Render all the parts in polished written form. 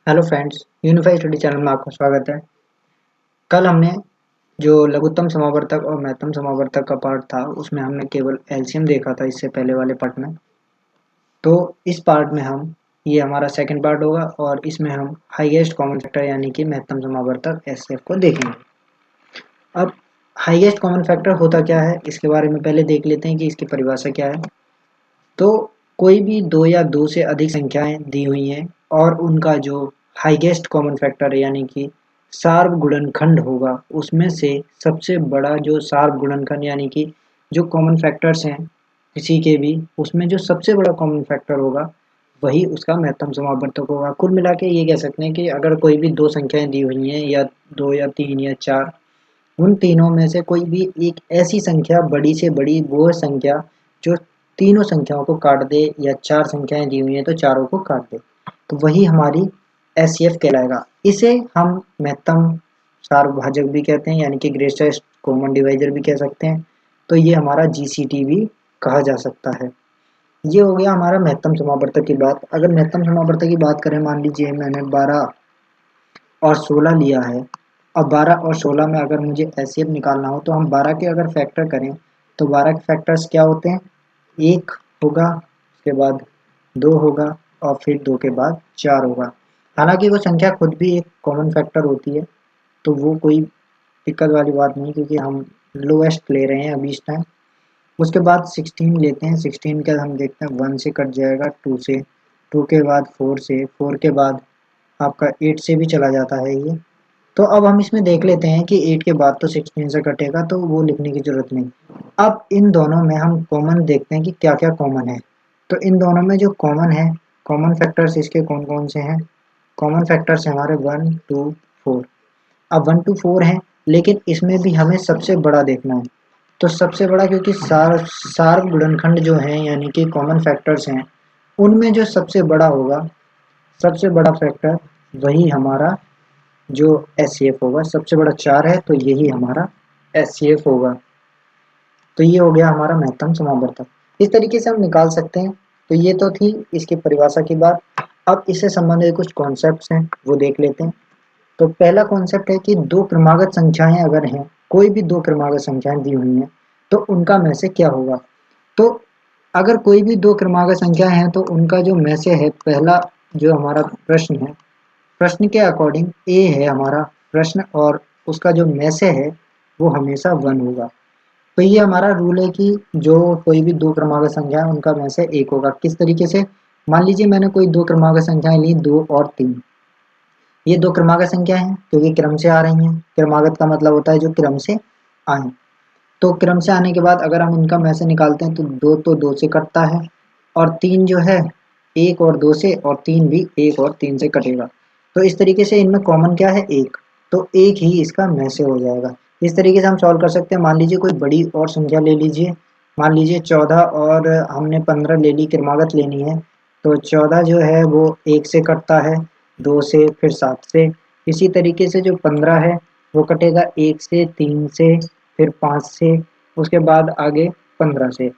Hello friends, unified study channel में आपका स्वागत है। कल हमने जो लघुत्तम समावर्तक और महत्तम समावर्तक का पार्ट था उसमें हमने केवल एलसीएम देखा था इससे पहले वाले पार्ट में। तो इस पार्ट में हम ये हमारा सेकंड पार्ट होगा और इसमें हम हाईएस्ट कॉमन फैक्टर यानी कि महत्तम समावर्तक एचसीएफ को देखेंगे। अब हाईएस्ट कॉमन फैक्टर होता क्या है इसके बारे में पहले देख लेते हैं कि इसकी परिभाषा क्या है। तो कोई भी दो या दो से अधिक संख्याएं दी हुई हैं और उनका जो हाईएस्ट कॉमन फैक्टर यानी कि सार्व गुणनखंड होगा उसमें से सबसे बड़ा जो सार्व गुणनखंड यानी कि जो कॉमन फैक्टर्स हैं किसी के भी उसमें जो सबसे बड़ा कॉमन फैक्टर होगा वही उसका महत्तम समावर्तक होगा। कुल मिला के ये कह सकते हैं कि अगर कोई भी दो संख्याएं दी हुई हैं या दो या तीन या चार, उन तीनों में से कोई भी एक ऐसी संख्या बड़ी से बड़ी वो संख्या जो तीनों संख्याओं को काट दे या चार संख्याएं दी हुई हैं तो चारों को काट दे तो वही हमारी एचसीएफ कहलाएगा। इसे हम महत्तम सार्वभाजक भी कहते हैं यानी कि ग्रेटेस्ट कॉमन डिवाइजर भी कह सकते हैं। तो ये हमारा जीसीटी भी कहा जा सकता है। ये हो गया हमारा महत्तम समावर्तक की बात। अगर महत्तम समावर्तक की बात करें, मान लीजिए मैंने 12 और 16 लिया है। अब 12 और 16 में अगर मुझे एचसीएफ निकालना हो तो हम 12 के अगर फैक्टर करें तो 12 के फैक्टर्स क्या होते हैं, एक होगा, उसके बाद दो होगा और फिर दो के बाद चार होगा। हालांकि वो संख्या खुद भी एक कॉमन फैक्टर होती है तो वो कोई दिक्कत वाली बात नहीं क्योंकि हम लोएस्ट ले रहे हैं अभी इस टाइम। उसके बाद 16 लेते हैं। 16 का हम देखते हैं 1 से कट जाएगा, 2 से, 2 के बाद 4 से, 4 के बाद आपका 8 से भी चला जाता है ये। तो अब हम इसमें देख लेते हैं कि 8 के बाद तो 16 से कटेगा तो वो लिखने की जरूरत नहीं। अब इन दोनों में हम कॉमन देखते हैं कि क्या क्या कॉमन है। तो इन दोनों में जो कॉमन है, कॉमन फैक्टर्स इसके कौन कौन से हैं। कॉमन फैक्टर्स हमारे 1 2 4। अब 1 2 4 हैं लेकिन इसमें भी हमें सबसे बड़ा देखना है। तो सबसे बड़ा क्योंकि सार्व गुणनखंड जो हैं यानी कि कॉमन फैक्टर्स हैं उनमें जो सबसे बड़ा होगा, सबसे बड़ा फैक्टर वही हमारा जो एचसीएफ होगा। सबसे बड़ा 4 है तो यही हमारा एचसीएफ होगा। तो ये हो गया हमारा महत्तम समावर्तक। इस तरीके से हम निकाल सकते हैं। तो ये तो थी इसकी परिभाषा की बात। अब इससे संबंधित कुछ कॉन्सेप्ट्स हैं वो देख लेते हैं। तो पहला कॉन्सेप्ट है कि दो क्रमागत संख्याएं अगर हैं, कोई भी दो क्रमागत संख्याएं दी हुई हैं तो उनका में से क्या होगा। तो अगर कोई भी दो क्रमागत संख्या हैं तो उनका जो में से है, पहला जो हमारा प्रश्न है, प्रश्न के अकॉर्डिंग ए है हमारा प्रश्न और उसका जो में से है वो हमेशा 1 होगा। तो ये हमारा रूल है कि जो कोई भी दो क्रमागत संख्या है उनका में से एक होगा। किस तरीके से, मान लीजिए मैंने कोई दो क्रमागत संख्याएं ली 2 और 3। ये दो क्रमागत संख्या हैं क्योंकि क्रम से आ रही हैं। क्रमागत का मतलब होता है जो क्रम से आए। तो क्रम से आने के बाद अगर हम इनका में से निकालते हैं तो दो से कटता है और 3 जो है एक और दो से, और 3 भी एक और 3 से कटेगा। तो इस तरीके से इनमें कॉमन क्या है, एक। तो एक ही इसका में से हो जाएगा। इस तरीके से हम सॉल्व कर सकते हैं। मान लीजिए कोई बड़ी और संख्या ले लीजिए, मान लीजिए 14 और हमने 15 ले ली, क्रमागत लेनी है। तो 14 जो है वो एक से कटता है, 2 से, फिर 7 से। इसी तरीके से जो 15 है वो कटेगा 1 से, 3 से, फिर 5 से, उसके बाद आगे 15 से।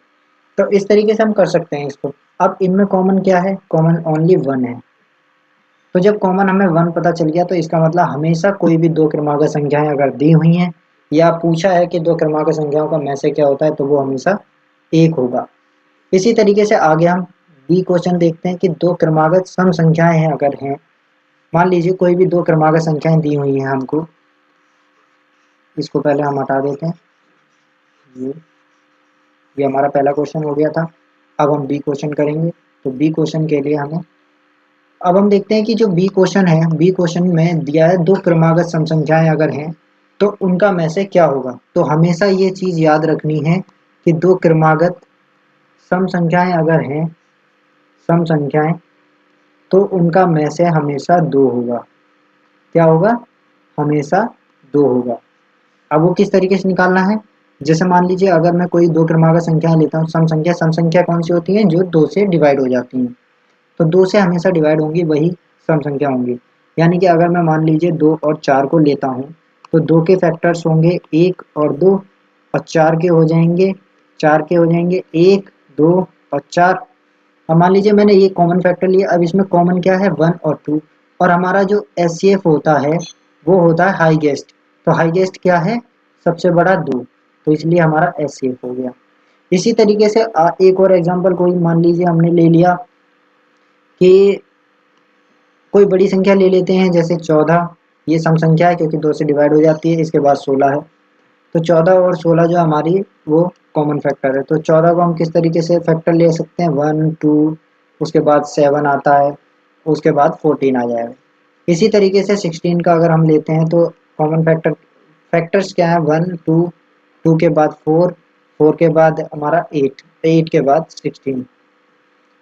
तो इस तरीके से हम कर सकते हैं इसको। अब इनमें कॉमन क्या है, कॉमन ओनली 1 है। तो जब कॉमन हमें 1 पता चल गया तो इसका मतलब हमेशा कोई भी दो क्रमागत संख्याएं अगर दी हुई हैं या पूछा है कि दो क्रमागत संख्याओं का में से क्या होता है तो वो हमेशा एक होगा। इसी तरीके से आगे हम बी क्वेश्चन देखते हैं कि दो क्रमागत सम संख्याएं हैं अगर हैं। मान लीजिए कोई भी दो क्रमागत संख्याएं दी हुई हैं हमको, इसको पहले हम हटा देते हैं। ये हमारा पहला क्वेश्चन हो गया था। अब हम बी क्वेश्चन करेंगे। तो बी क्वेश्चन के लिए हमें, अब हम देखते हैं कि जो बी क्वेश्चन है, बी क्वेश्चन में दिया है दो क्रमागत सम संख्याएं अगर हैं तो उनका में से क्या होगा। तो हमेशा ये चीज याद रखनी है कि दो क्रमागत सम संख्याएं अगर हैं, सम संख्याएं, तो उनका में से हमेशा 2 होगा। क्या होगा, हमेशा 2 होगा। अब वो किस तरीके से निकालना है, जैसे मान लीजिए अगर मैं कोई दो क्रमागत संख्याएं लेता हूँ, सम संख्या कौन सी होती है, जो 2 से डिवाइड हो जाती हैं। तो 2 से हमेशा डिवाइड होंगी वही सम संख्या होंगी। यानी कि अगर मैं मान लीजिए 2 और 4 को लेता हूँ तो 2 के फैक्टर्स होंगे 1 और 2, और 4 के हो जाएंगे 1 2 और 4। अब मान लीजिए मैंने ये कॉमन फैक्टर लिया। अब इसमें कॉमन क्या है, 1 और 2। और हमारा जो HCF होता है वो होता है हाईएस्ट। तो हाईएस्ट क्या है? सबसे बड़ा 2, तो इसलिए हमारा HCF हो गया। इसी तरीके से एक और एग्जांपल कोई मान लीजिए हमने ले लिया कि कोई बड़ी संख्या ले लेते हैं, जैसे 14। ये सम संख्या है क्योंकि 2 से डिवाइड हो जाती है, इसके बाद 16 है। तो 14 और 16 जो हमारी वो कॉमन फैक्टर है। तो 14 को हम किस तरीके से फैक्टर ले सकते हैं? 1 2, उसके बाद 7 आता है, उसके बाद 14 आ जाएगा। इसी तरीके से 16 का अगर हम लेते हैं तो कॉमन फैक्टर्स क्या है? 1 2, 2 के बाद 4, 4 के बाद हमारा 8, 8 के बाद 16।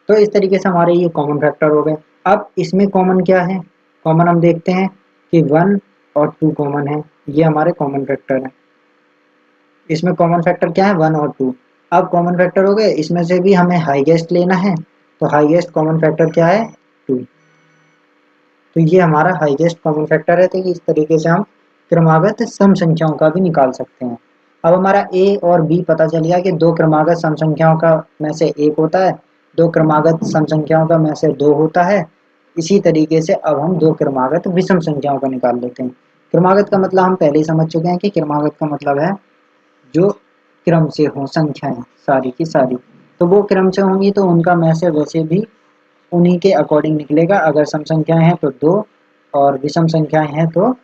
तो इस तरीके से हमारे ये कॉमन फैक्टर हो गए। अब इसमें कॉमन क्या है? कॉमन हम देखते हैं कि 1 और 2 कॉमन है, ये हमारे कॉमन फैक्टर है। इसमें कॉमन फैक्टर क्या है? 1 और 2। अब कॉमन फैक्टर हो गए, इसमें से भी हमें हाईएस्ट लेना है, तो हाईएस्ट कॉमन फैक्टर क्या है? 2। तो ये हमारा हाईएस्ट कॉमन फैक्टर है। तो इस तरीके से हम क्रमागत सम संख्याओं का भी निकाल सकते हैं। अब हमारा ए और बी पता चल गया कि दो क्रमागत सम संख्याओं का में से एक होता है, दो क्रमागत सम संख्याओं का में से दो होता है। इसी तरीके से अब हम दो क्रमागत विषम संख्याओं का निकाल लेते हैं। क्रमागत का मतलब हम पहले ही समझ चुके हैं कि क्रमागत का मतलब है जो क्रम से हो संख्याएं सारी की सारी। तो वो क्रम से होंगी तो उनका में से वैसे भी उन्हीं के अकॉर्डिंग निकलेगा। अगर सम संख्याएं हैं तो 2 और विषम संख्याएं हैं तो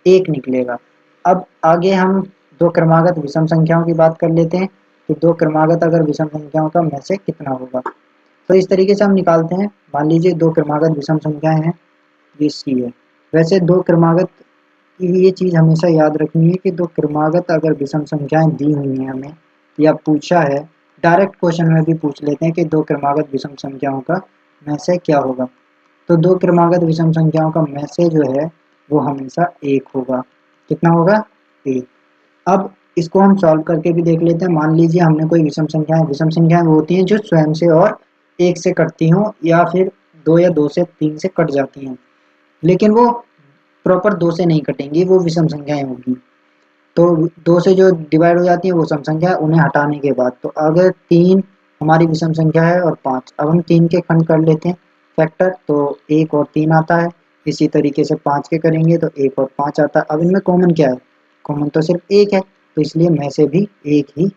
1 निकलेगा। अब आगे हम दो क्रमागत विषम संख्याओं की बात कर लेते हैं कि दो क्रमागत अगर विषम संख्याओं का में से कितना होगा। तो इस तरीके से हम निकालते हैं। मान लीजिए दो क्रमागत विषम संख्याएं हैं, ये सी है। वैसे दो क्रमागत की ये चीज़ हमेशा याद रखनी है कि दो क्रमागत अगर विषम संख्याएं दी हुई हैं हमें या पूछा है, डायरेक्ट क्वेश्चन में भी पूछ लेते हैं कि दो क्रमागत विषम संख्याओं का में से क्या होगा। तो दो क्रमागत विषम संख्याओं का में से जो है वो हमेशा 1 होगा। कितना होगा? 1। अब इसको हम सॉल्व करके भी देख लेते हैं। मान लीजिए हमने कोई विषम संख्याएं वो होती हैं जो स्वयं से और 1 से कटती हों या फिर 2 या 2 से 3 से कट जाती हैं, लेकिन वो प्रॉपर 2 से नहीं कटेंगी, वो विषम संख्याएं होगी। तो 2 से जो डिवाइड हो जाती है वो सम संख्या है, उन्हें हटाने के बाद। तो अगर 3 हमारी विषम संख्या है और 5, अब हम 3 के खंड कर लेते हैं फैक्टर, तो 1 और 3 आता है। इसी तरीके से 5 के करेंगे तो 1 और 5 आता है। अब इनमें कॉमन क्या है? कॉमन तो सिर्फ 1 है, तो इसलिए में से भी 1 ही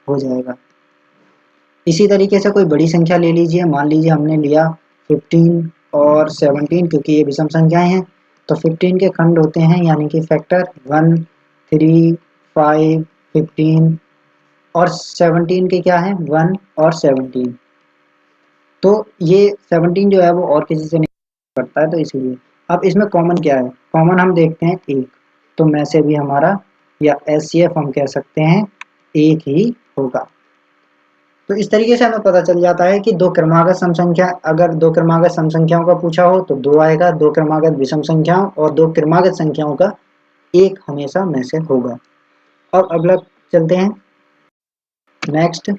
हो जाएगा। इसी तरीके से कोई बड़ी संख्या ले लीजिए। मान लीजिए हमने लिया 15 और 17, क्योंकि ये विषम संख्याएं हैं तो 15 के खंड होते हैं यानी कि फैक्टर 1 3 5 15, और 17 के क्या है? 1 और 17। तो ये 17 जो है वो और किसी से नहीं करता है, तो इसलिए अब इसमें कॉमन क्या है? कॉमन हम देखते हैं 1, तो में से भी हमारा या HCF हम कह सकते हैं 1 ही होगा। तो इस तरीके से हमें पता चल जाता है कि दो क्रमागत सम संख्या, अगर दो क्रमागत सम संख्याओं का पूछा हो तो 2 आएगा, दो क्रमागत विषम संख्याओं और दो क्रमागत संख्याओं का 1 हमेशा में से होगा। अब अगला चलते हैं नेक्स्ट।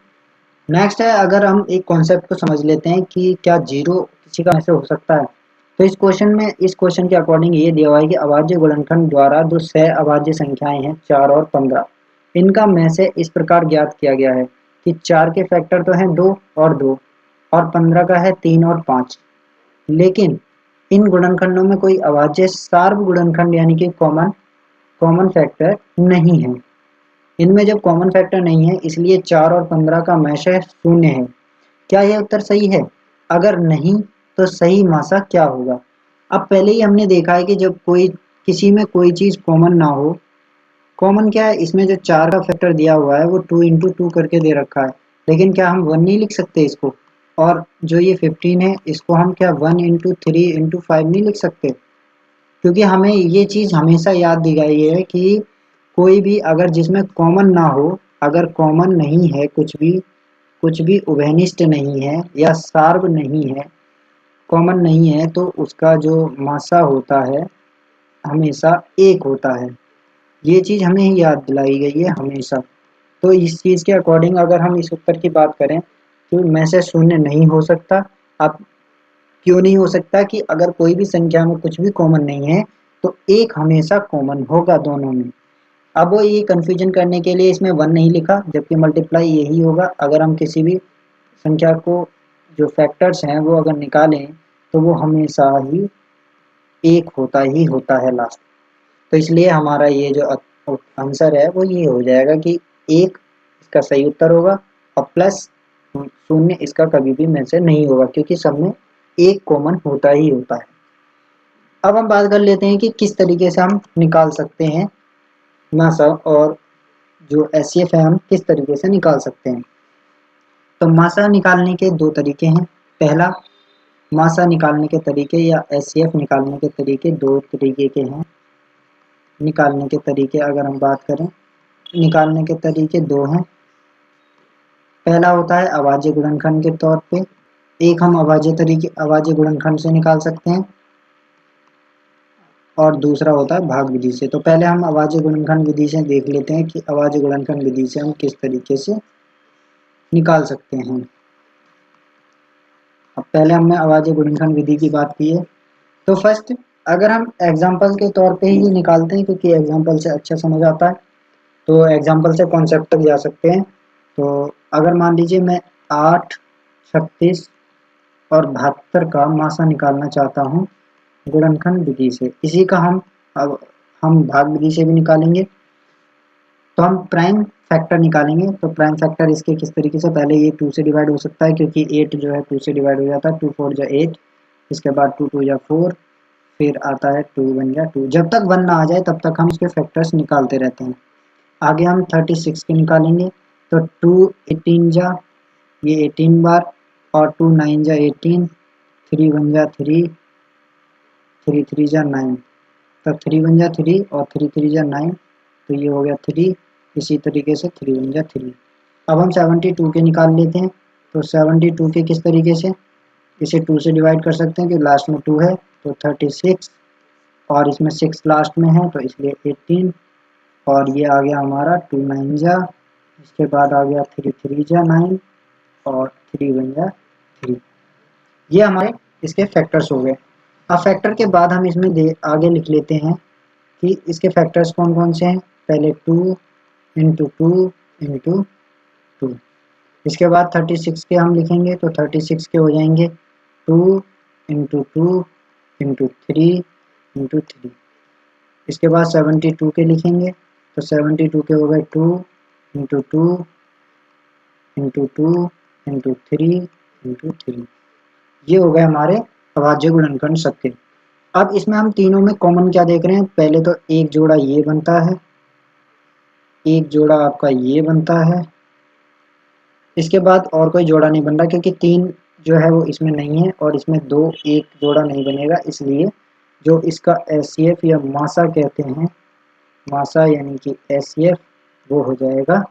नेक्स्ट है, अगर हम एक कॉन्सेप्ट को समझ लेते हैं कि क्या जीरो किसी का में से हो सकता है। तो इस क्वेश्चन के अकॉर्डिंग ये दिया हुआ है कि अभाज्य गुणनखंड द्वारा दो सह अभाज्य संख्याएं हैं 4 और 15, इनका में से इस प्रकार ज्ञात किया गया है कि 4 के फैक्टर तो हैं 2 और 2 और 15 का है 3 और 5, लेकिन इन गुणनखंडों में कोई अभाज्य सार्व गुणनखंड यानी कि कॉमन फैक्टर नहीं है। इनमें जब कॉमन फैक्टर नहीं है इसलिए 4 और 15 का मैशय 0 है। क्या यह उत्तर सही है? अगर नहीं तो सही मासा क्या होगा? अब पहले ही हमने देखा है कि जब कोई किसी में कोई चीज़ कॉमन ना हो, कॉमन क्या है? इसमें जो 4 का फैक्टर दिया हुआ है वो 2 इंटू 2 करके दे रखा है, लेकिन क्या हम 1 नहीं लिख सकते इसको? और जो ये 15 है इसको हम क्या 1 इंटू 3 इंटू 5 नहीं लिख सकते? क्योंकि हमें ये चीज़ हमेशा याद दी गई है कि कोई भी अगर जिसमें कॉमन ना हो, अगर कॉमन नहीं है कुछ भी उभयनिष्ठ नहीं है या सार्व नहीं है, कॉमन नहीं है, तो उसका जो मासा होता है हमेशा 1 होता है। ये चीज़ हमें याद दिलाई गई है हमेशा। तो इस चीज़ के अकॉर्डिंग अगर हम इस उत्तर की बात करें तो में से 0 नहीं हो सकता। अब क्यों नहीं हो सकता? कि अगर कोई भी संख्या में कुछ भी कॉमन नहीं है तो 1 हमेशा कॉमन होगा दोनों में। अब वो ये कन्फ्यूजन करने के लिए इसमें 1 नहीं लिखा, जबकि मल्टीप्लाई यही होगा। अगर हम किसी भी संख्या को जो फैक्टर्स हैं वो अगर निकालें तो वो हमेशा ही 1 होता है लास्ट। तो इसलिए हमारा ये जो आंसर है वो ये हो जाएगा कि 1 इसका सही उत्तर होगा और प्लस 0 इसका कभी भी में से नहीं होगा, क्योंकि सब में 1 कॉमन होता ही होता है। अब हम बात कर लेते हैं कि किस तरीके से हम निकाल सकते हैं मासा, और जो एचसीएफ है हम किस तरीके से निकाल सकते हैं। तो मासा निकालने के 2 तरीके हैं। पहला, मासा निकालने के तरीके या एचसीएफ निकालने के तरीके 2 तरीके के हैं। निकालने के तरीके अगर हम बात करें, निकालने के तरीके 2 हैं। पहला होता है अभाज्य गुणनखंड के तौर पे, एक हम अभाज्य गुणनखंड से निकाल सकते हैं और दूसरा होता है भाग विधि से। तो पहले हम अभाज्य गुणनखंड विधि से देख लेते हैं कि अभाज्य गुणनखंड विधि से हम किस तरीके से निकाल सकते हैं। अब पहले हमने अभाज्य गुणनखंड विधि की बात की है, तो फर्स्ट अगर हम एग्जाम्पल के तौर पे ही निकालते हैं, क्योंकि एग्जाम्पल से अच्छा समझ आता है, तो एग्जाम्पल से कॉन्सेप्ट तक जा सकते हैं। तो अगर मान लीजिए मैं 8, 36 और 72 का मासा निकालना चाहता हूँ गुणनखंड विधि से, इसी का अब हम भाग विधि से भी निकालेंगे। तो हम प्राइम फैक्टर निकालेंगे। तो प्राइम फैक्टर इसके किस तरीके से, पहले ये 2 से डिवाइड हो सकता है, क्योंकि 8 जो है 2 से डिवाइड हो जाता है, 2 4 जा 8, इसके बाद 2 2 जा 4, फिर आता है 2 1 जा 2। जब तक 1 ना आ जाए तब तक हम इसके फैक्टर्स निकालते रहते हैं। आगे हम 36 के निकालेंगे। तो 2 18 जा, ये 18 बार, और 2 9 जा 18, 3 1 जा 3, 3 3 जा 9, तो 3 1 जा 3 और 3 3 जा 9, तो ये हो गया 3। इसी तरीके से 3 1 जा 3। अब हम 72 के निकाल लेते हैं। तो 72 के किस तरीके से, इसे 2 से डिवाइड कर सकते हैं कि लास्ट में 2 है, तो 36, और इसमें 6 लास्ट में है तो इसलिए 18, और ये आ गया हमारा 2 9 जा, इसके बाद आ गया 3 3 जा 9 और 3 1 जा 3। ये हमारे इसके फैक्टर्स हो गए। अब फैक्टर के बाद हम इसमें आगे लिख लेते हैं कि इसके फैक्टर्स कौन कौन से हैं। पहले 2 इंटू 2 इंटू 2, इसके बाद 36 के हम लिखेंगे, तो 36 के हो जाएंगे 2 इंटू 2 इंटू 3 इंटू 3। इसके बाद 72 के लिखेंगे, तो 72 के हो गए 2 इंटू 2 इंटू 2 इंटू 3 इंटू 3। ये हो गए हमारे अभाज्य गुणनखंड सबके। अब इसमें हम तीनों में कॉमन क्या देख रहे हैं, पहले तो एक जोड़ा ये बनता है, एक जोड़ा आपका ये बनता है, इसके बाद और कोई जोड़ा नहीं बन रहा, क्योंकि 3 जो है वो इसमें नहीं है और इसमें 2 एक जोड़ा नहीं बनेगा, इसलिए जो इसका एचसीएफ या मासा कहते हैं, मासा यानी कि एचसीएफ, वो हो जाएगा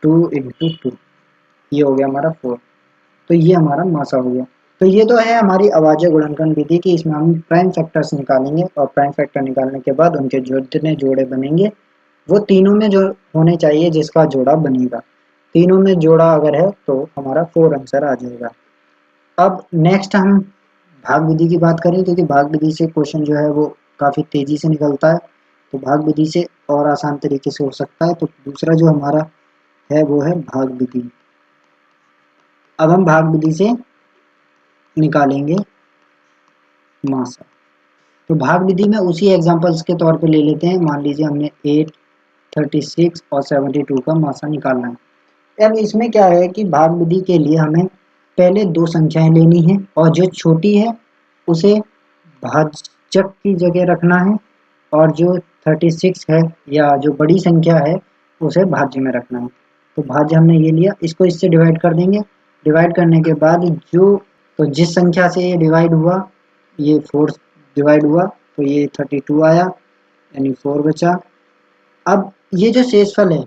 2 इंटू 2। ये हो गया हमारा 4। तो ये हमारा मासा हो गया। तो ये तो है हमारी अभाज्य गुणनखंड विधि की, इसमें हम प्राइम फैक्टर्स निकालेंगे और प्राइम फैक्टर निकालने के बाद उनके जितने जोड़े बनेंगे वो तीनों में जो होने चाहिए जिसका जोड़ा बनेगा, तीनों में जोड़ा अगर है तो हमारा 4 आंसर आ जाएगा। अब नेक्स्ट हम भाग विधि की बात करें, क्योंकि भाग विधि से क्वेश्चन जो है वो काफ़ी तेज़ी से निकलता है, तो भाग विधि से और आसान तरीके से हो सकता है। तो दूसरा जो हमारा है वो है भाग विधि। अब हम भाग विधि से निकालेंगे मासा। तो भाग विधि में उसी एग्जांपल्स के तौर पे ले लेते हैं। मान लीजिए हमने 8, 36 और 72 का मासा निकालना है। अब इसमें क्या है कि भाग विधि के लिए हमें पहले 2 संख्याएं लेनी है और जो छोटी है उसे भाजक की जगह रखना है, और जो 36 है या जो बड़ी संख्या है उसे भाज्य में रखना है। तो भाज्य हमने ये लिया, इसको इससे डिवाइड कर देंगे। डिवाइड करने के बाद तो जिस संख्या से ये डिवाइड हुआ, ये 4 डिवाइड हुआ, तो ये 32 आया, यानी 4 बचा। अब ये जो शेषफल है,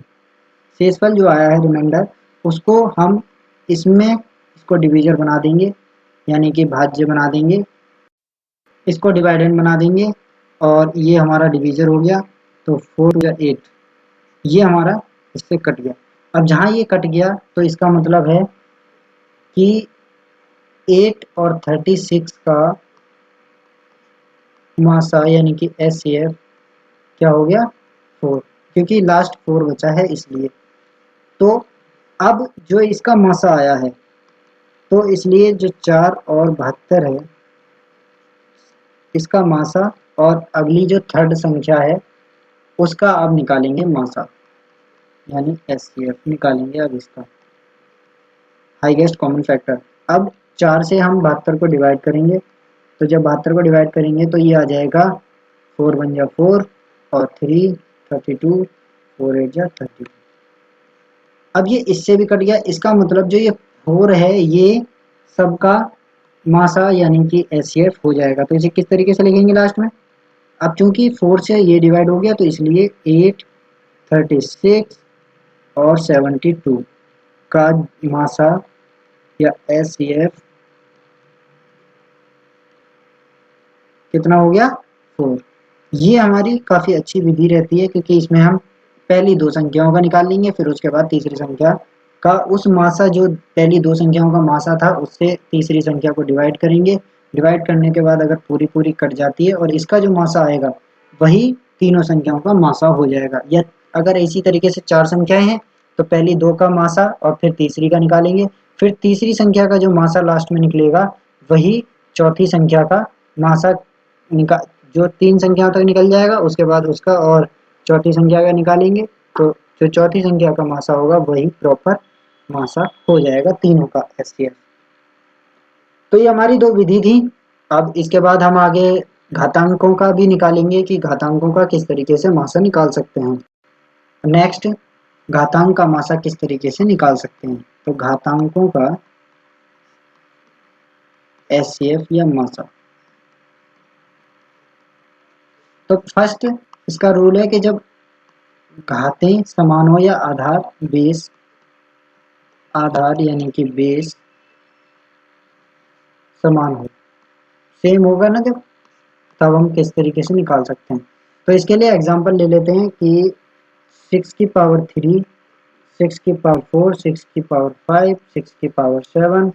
शेषफल जो आया है रिमाइंडर, उसको हम इसको डिवीजर बना देंगे, यानी कि भाज्य बना देंगे, इसको डिवाइडेंड बना देंगे, और ये हमारा डिवीजर हो गया। तो 4 या 8 ये हमारा इससे कट गया। अब जहाँ ये कट गया तो इसका मतलब है कि 8 और 36 का मासा यानी कि एचसीएफ क्या हो गया 4, क्योंकि लास्ट 4 बचा है इसलिए। तो अब जो इसका मासा आया है, तो इसलिए जो 4 और 72 है, इसका मासा और अगली जो थर्ड संख्या है उसका अब निकालेंगे मासा, यानी HCF निकालेंगे अब इसका हाईएस्ट कॉमन फैक्टर। अब 4 से हम 72 को डिवाइड करेंगे, तो जब 72 को डिवाइड करेंगे तो ये आ जाएगा 4 1 जा 4 और 3 32, 4 8 जा 32। अब ये इससे भी कट गया, इसका मतलब जो ये 4 है ये सबका मासा यानी कि HCF हो जाएगा। तो इसे किस तरीके से लिखेंगे लास्ट में, अब चूंकि 4 से ये डिवाइड हो गया तो इसलिए 8 36 और 72 का मासा या HCF कितना हो गया 4। ये हमारी काफ़ी अच्छी विधि रहती है क्योंकि इसमें हम पहली दो संख्याओं का निकाल लेंगे, फिर उसके बाद तीसरी संख्या का उस मासा जो पहली दो संख्याओं का मासा था उससे तीसरी संख्या को डिवाइड करेंगे। डिवाइड करने के बाद अगर पूरी पूरी कट जाती है और इसका जो मासा आएगा वही तीनों संख्याओं का मासा हो जाएगा। या अगर इसी तरीके से 4 संख्याएं हैं तो पहली 2 का मासा और फिर तीसरी का निकालेंगे, फिर तीसरी संख्या का जो मासा लास्ट में निकलेगा वही चौथी संख्या का मासा जो 3 संख्याओं तक निकल जाएगा उसके बाद उसका और चौथी संख्या का निकालेंगे, तो जो चौथी संख्या का मासा होगा वही प्रॉपर मासा हो जाएगा तीनों का HCF। तो ये हमारी दो विधि थी। अब इसके बाद हम आगे घातांकों का भी निकालेंगे कि घातांकों का किस तरीके से मासा निकाल सकते हैं। नेक्स्ट, घातांक का मासा किस तरीके से निकाल सकते हैं। तो घातांकों का HCF या मासा, तो फर्स्ट इसका रूल है कि जब घातें समान हो या आधार यानी कि बेस समान हो, सेम होगा ना जब, तब हम किस तरीके से निकाल सकते हैं। तो इसके लिए एग्जांपल ले लेते हैं कि 6 की पावर 3, 6 की पावर 4, 6 की पावर 5, 6 की पावर 7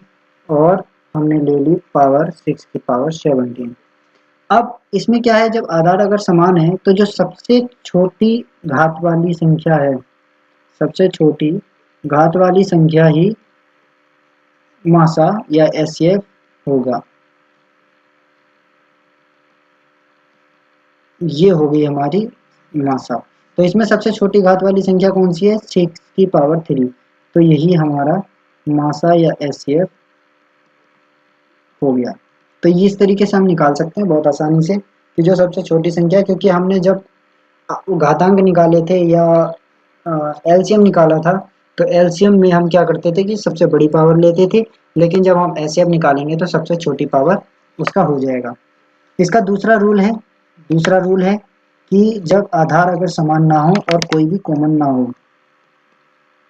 और हमने ले ली पावर 6 की पावर 17। अब इसमें क्या है, जब आधार अगर समान है तो जो सबसे छोटी घात वाली संख्या है, सबसे छोटी घात वाली संख्या ही मासा या HCF होगा। ये हो गई हमारी मासा। तो इसमें सबसे छोटी घात वाली संख्या कौन सी है, 6 की पावर 3, तो यही हमारा मासा या HCF हो गया। तो ये इस तरीके से हम निकाल सकते हैं बहुत आसानी से कि जो सबसे छोटी संख्या है, क्योंकि हमने जब घातांक निकाले थे या LCM निकाला था तो LCM में हम क्या करते थे कि सबसे बड़ी पावर लेते थे, लेकिन जब हम HCF निकालेंगे तो सबसे छोटी पावर उसका हो जाएगा। इसका दूसरा रूल है कि जब आधार अगर समान ना हो और कोई भी कॉमन ना हो,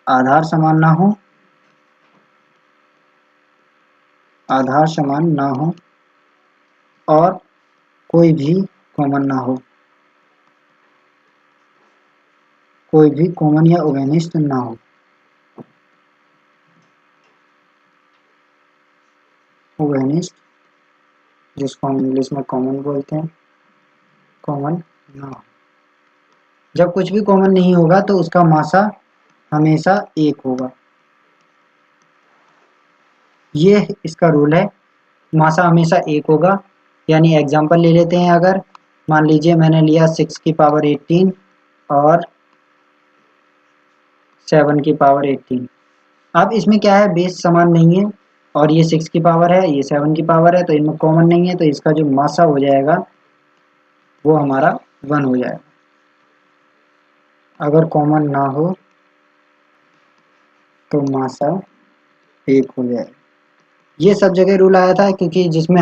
आधार समान ना हो और कोई भी कॉमन ना हो, कोई भी कॉमन या ओवेनिस्ट ना हो, ओवेनिस्ट जिसको हम इंग्लिश में कॉमन बोलते हैं, कॉमन ना हो। जब कुछ भी कॉमन नहीं होगा तो उसका मासा हमेशा 1 होगा। ये इसका रूल है, मासा हमेशा 1 होगा। यानी एग्जांपल ले लेते हैं, अगर मान लीजिए मैंने लिया 6 की पावर 18 और 7 की पावर 18। अब इसमें क्या है, बेस समान नहीं है और ये 6 की पावर है, ये 7 की पावर है, तो इनमें कॉमन नहीं है, तो इसका जो मासा हो जाएगा वो हमारा 1 हो जाएगा। अगर कॉमन ना हो तो मासा 1 हो जाएगा। ये सब जगह रूल आया था क्योंकि जिसमें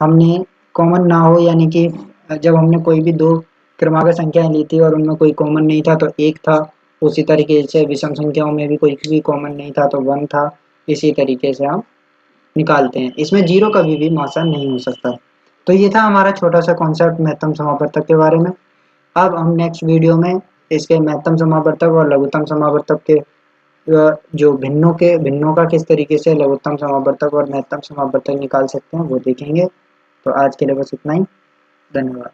हमने कॉमन ना हो, यानी कि जब हमने कोई भी दो क्रमागत संख्याएं ली थी और उनमें कोई कॉमन नहीं था तो 1 था, उसी तरीके से विषम संख्याओं में भी कोई भी कॉमन नहीं था तो 1 था। इसी तरीके से हम निकालते हैं, इसमें 0 कभी भी मासा नहीं हो सकता। तो ये था हमारा छोटा सा कॉन्सेप्ट महत्तम समावर्तक के बारे में। अब हम नेक्स्ट वीडियो में इसके महत्तम समावर्तक और लघुत्तम समावर्तक के जो भिन्नों का किस तरीके से लघुत्तम समावर्तक और महत्तम समावर्तक निकाल सकते हैं वो देखेंगे। तो आज के लिए बस इतना ही, धन्यवाद।